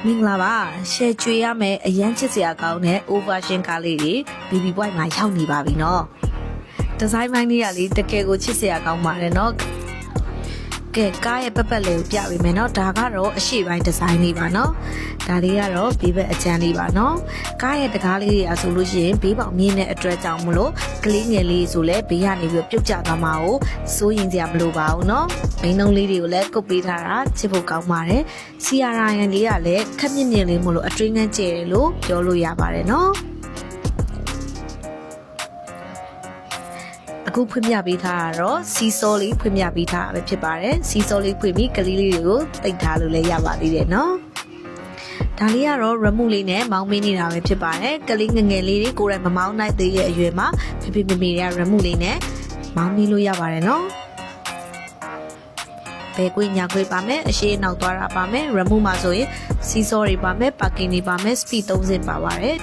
မင်္ဂလာပါရှယ်ကျွေရမယ်အရန်ချစ်စရာကောင်းတဲ့ overshin ကားလေးတွေ BB Boy မှာရောက်နေပါပြီเนาะဒီဇိုင်းပိုင်းလေးကလေတကယ်ကိုချစ်စရာကောင်းပါတယ်เนาะကဲကားရဲ့ပတ်လေးကိုပြပေးမယ်เนาะဒါကတော့အရှိပိုင်းဒီဇိုင်းလေးပါเนาะဒါလေးကတော့ဘေးဘက်အကျန်းလေးပါเนาะကားရဲ့တကားလေးတွေအဆိုလို့ရှိရင်ဘေးပေါင်မြင့်တဲ့အတွက်ကြောင့်မလို့ကလေးငယ်လေးဆိုလဲဘေးကနေပြီးပြုတ်ကျသွားမှာကိုစိုးရင်စရာမလိုပါဘူးเนาะမိန်းနှုံးလေးတွေကိုလည်းကုတ်ပေးထားတာချစ်ဖို့ကောင်းပါတယ်စီယာရာယန်လေးကလည်းခက်မြင့်မြင့်လေးမို့လို့အတွင်းကန်းကျဲတယ်လို့ပြောလို့ရပါတယ်เนาะအခုဖွင့်ပြပေးထားတာတော့စီစောလေးဖွင့်ပြပေးထားတာပဲဖြစ်ပါတယ်စီစောလေးဖွင့်ပြီးကလေးလေးတွေကိုတိတ်ထားလို့လည်းရပါသေးတယ်เนาะဒါလေးကတော့ remote လေးနဲ့မောင်းပေးနေတာပဲဖြစ်ပါတယ်ကလေးငငယ်လေးတွေကိုယ်တိုင်မမောင်းနိုင်သေးတဲ့အရွယ်မှာဖေဖေမေမေတွေက remote လေးနဲ့မောင်းပေးလို့ရပါတယ်เนาะဘယ်ကွေးညာကွေးပါမယ်အရှိနောက်သွားတာပါမယ် remote မှာဆိုရင်စီစောတွေပါမယ် parking တွေပါမယ် speed 30ပါပါတယ်